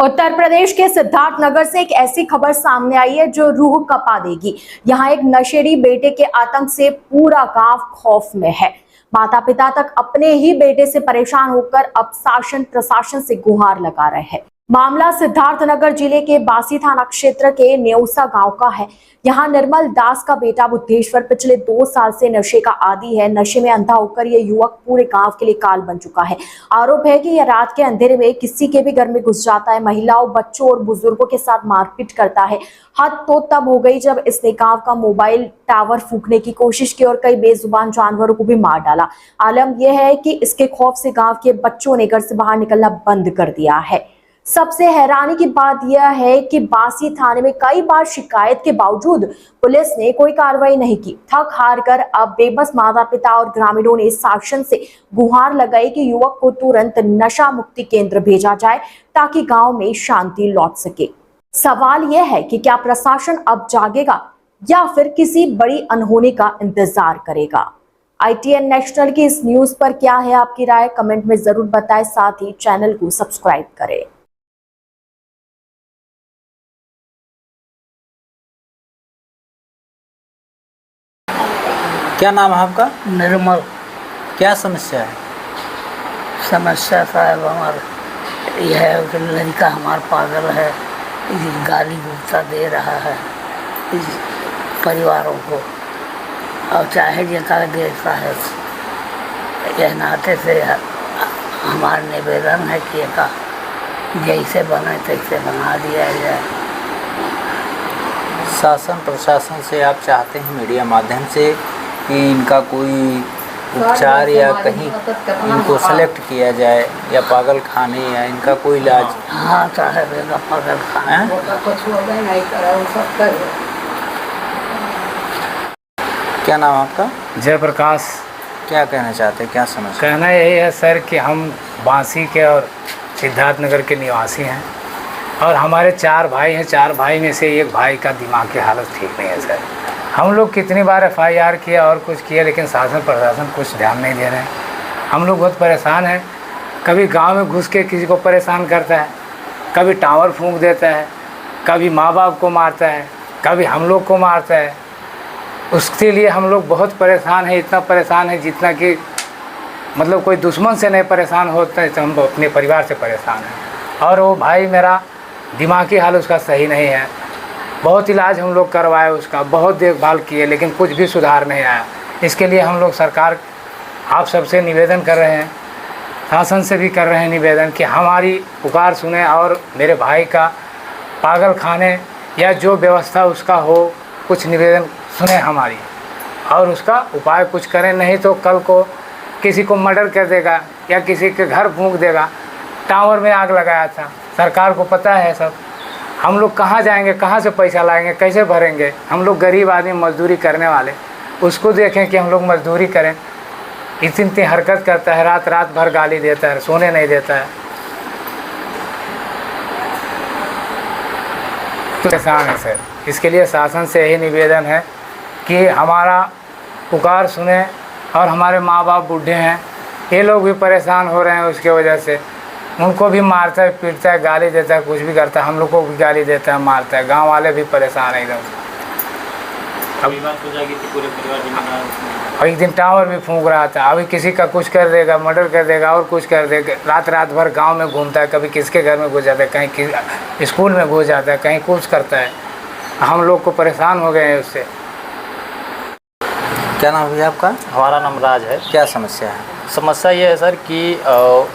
उत्तर प्रदेश के सिद्धार्थनगर से एक ऐसी खबर सामने आई है जो रूह कपा देगी। यहाँ एक नशेड़ी बेटे के आतंक से पूरा गांव खौफ में है। माता पिता तक अपने ही बेटे से परेशान होकर अब शासन प्रशासन से गुहार लगा रहे हैं। मामला सिद्धार्थनगर जिले के बासी थाना क्षेत्र के नेउसा गांव का है। यहाँ निर्मल दास का बेटा बुद्धेश्वर पिछले 2 साल से नशे का आदी है। नशे में अंधा होकर ये युवक पूरे गांव के लिए काल बन चुका है। आरोप है कि यह रात के अंधेरे में किसी के भी घर में घुस जाता है, महिलाओं, बच्चों और बुजुर्गों के साथ मारपीट करता है। हद तो तब हो गई जब इसने गांव का मोबाइल टावर फूंकने की कोशिश की और कई बेजुबान जानवरों को भी मार डाला। आलम यह है कि इसके खौफ से गांव के बच्चों ने घर से बाहर निकलना बंद कर दिया है। सबसे हैरानी की बात यह है कि बासी थाने में कई बार शिकायत के बावजूद पुलिस ने कोई कार्रवाई नहीं की। थक हार कर अब बेबस माता पिता और ग्रामीणों ने शासन से गुहार लगाई कि युवक को तुरंत नशा मुक्ति केंद्र भेजा जाए ताकि गांव में शांति लौट सके। सवाल यह है कि क्या प्रशासन अब जागेगा या फिर किसी बड़ी अनहोनी का इंतजार करेगा। ITN नेशनल की इस न्यूज पर क्या है आपकी राय, कमेंट में जरूर बताएं। साथ ही चैनल को सब्सक्राइब करें। क्या नाम है आपका? निर्मल। क्या समस्या है? समस्या साहब हमारा यह है कि लड़का हमारा पागल है, गाली गुस्सा दे रहा है इस परिवारों को और चाहे जितना देता है। यह नाते से हमारा निवेदन है कि जैसे बने तैसे बना दिया जाए। शासन प्रशासन से आप चाहते हैं मीडिया माध्यम से कि इनका कोई उपचार या कहीं इनको सेलेक्ट किया जाए या पागल खाने या इनका कोई इलाज? हाँ साहब, पागल खाने क्या नाम आपका? जयप्रकाश। क्या कहना चाहते हैं, क्या समस्या? कहना यही है सर कि हम बासी के और सिद्धार्थनगर के निवासी हैं और हमारे 4 भाई हैं। 4 भाई में से एक भाई का दिमाग की हालत ठीक नहीं है सर। हम लोग कितनी बार FIR किया और कुछ किया लेकिन शासन प्रशासन कुछ ध्यान नहीं दे रहे हैं। हम लोग बहुत परेशान हैं। कभी गांव में घुस के किसी को परेशान करता है, कभी टावर फूंक देता है, कभी माँ बाप को मारता है, कभी हम लोग को मारता है। उसके लिए हम लोग बहुत परेशान हैं। इतना परेशान है जितना कि मतलब कोई दुश्मन से नहीं परेशान होता है तो हम अपने परिवार से परेशान हैं। और वो भाई मेरा दिमागी हाल उसका सही नहीं है। बहुत इलाज हम लोग करवाए, उसका बहुत देखभाल किए लेकिन कुछ भी सुधार नहीं आया। इसके लिए हम लोग सरकार आप सबसे निवेदन कर रहे हैं, शासन से भी कर रहे हैं निवेदन कि हमारी पुकार सुने और मेरे भाई का पागल खाने या जो व्यवस्था उसका हो कुछ निवेदन सुने हमारी और उसका उपाय कुछ करें। नहीं तो कल को किसी को मर्डर कर देगा या किसी के घर फूंक देगा। टावर में आग लगाया था, सरकार को पता है सब। हम लोग कहाँ जाएंगे, कहाँ से पैसा लाएंगे, कैसे भरेंगे? हम लोग गरीब आदमी मजदूरी करने वाले, उसको देखें कि हम लोग मजदूरी करें। इतनी हरकत करता है, रात रात भर गाली देता है, सोने नहीं देता है। परेशान है सर। इसके लिए शासन से यही निवेदन है कि हमारा पुकार सुने। और हमारे माँ बाप बूढ़े हैं, ये लोग भी परेशान हो रहे हैं उसके वजह से। उनको भी मारता है, पीटता है, गाली देता है, कुछ भी करता है। हम लोग को भी गाली देता है, मारता है। गांव वाले भी परेशान हैं एकदम। अभी बात हो जाएगी कि पूरे परिवार। और एक दिन टावर भी फूंक रहा था। अभी किसी का कुछ कर देगा, मर्डर कर देगा और कुछ कर देगा। रात रात भर गांव में घूमता है, कभी किसके घर में घुस जाता है, कहीं स्कूल में घुस जाता है, कहीं कुछ करता है। हम लोग को परेशान हो गए हैं उससे। क्या नाम है आपका? हमारा नाम राज है। क्या समस्या है? समस्या ये है सर कि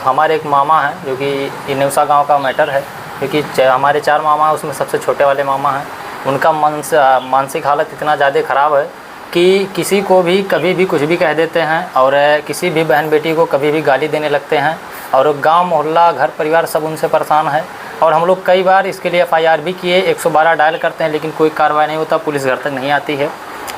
हमारे एक मामा हैं जो कि नेउसा गांव का मैटर है, क्योंकि हमारे 4 मामा हैं, उसमें सबसे छोटे वाले मामा हैं। उनका मानसिक हालत इतना ज़्यादा ख़राब है कि किसी को भी कभी भी कुछ भी कह देते हैं और किसी भी बहन बेटी को कभी भी गाली देने लगते हैं और गांव मोहल्ला घर परिवार सब उनसे परेशान है। और हम लोग कई बार इसके लिए FIR भी किए, 112 डायल करते हैं लेकिन कोई कार्रवाई नहीं होता, पुलिस घर तक नहीं आती है।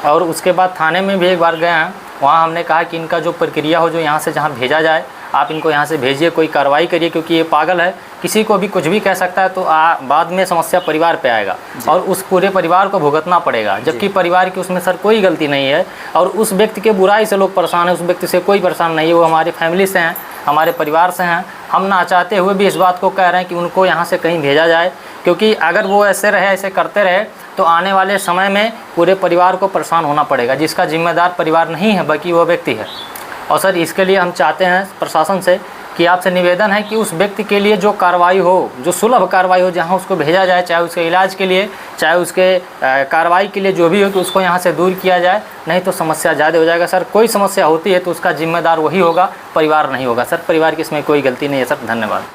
और उसके बाद थाने में भी एक बार गए हैं, वहाँ हमने कहा कि इनका जो प्रक्रिया हो, जो यहाँ से जहाँ भेजा जाए, आप इनको यहाँ से भेजिए, कोई कार्रवाई करिए, क्योंकि ये पागल है, किसी को भी कुछ भी कह सकता है। तो बाद में समस्या परिवार पे आएगा और उस पूरे परिवार को भुगतना पड़ेगा, जबकि परिवार की उसमें सर कोई गलती नहीं है। और उस व्यक्ति के बुराई से लोग परेशान हैं, उस व्यक्ति से कोई परेशान नहीं है। वो हमारी फैमिली से हैं, हमारे परिवार से हैं हम ना चाहते हुए भी इस बात को कह रहे हैं कि उनको यहाँ से कहीं भेजा जाए, क्योंकि अगर वो ऐसे रहे, ऐसे करते रहे तो आने वाले समय में पूरे परिवार को परेशान होना पड़ेगा, जिसका जिम्मेदार परिवार नहीं है बल्कि वो व्यक्ति है। और सर इसके लिए हम चाहते हैं प्रशासन से कि आपसे निवेदन है कि उस व्यक्ति के लिए जो कार्रवाई हो, जो सुलभ कार्रवाई हो, जहां उसको भेजा जाए, चाहे उसके इलाज के लिए, चाहे उसके कार्रवाई के लिए जो भी हो, कि उसको यहां से दूर किया जाए, नहीं तो समस्या ज़्यादा हो जाएगा। सर कोई समस्या होती है तो उसका जिम्मेदार वही होगा, परिवार नहीं होगा। सर परिवार की इसमें कोई गलती नहीं है। सर धन्यवाद।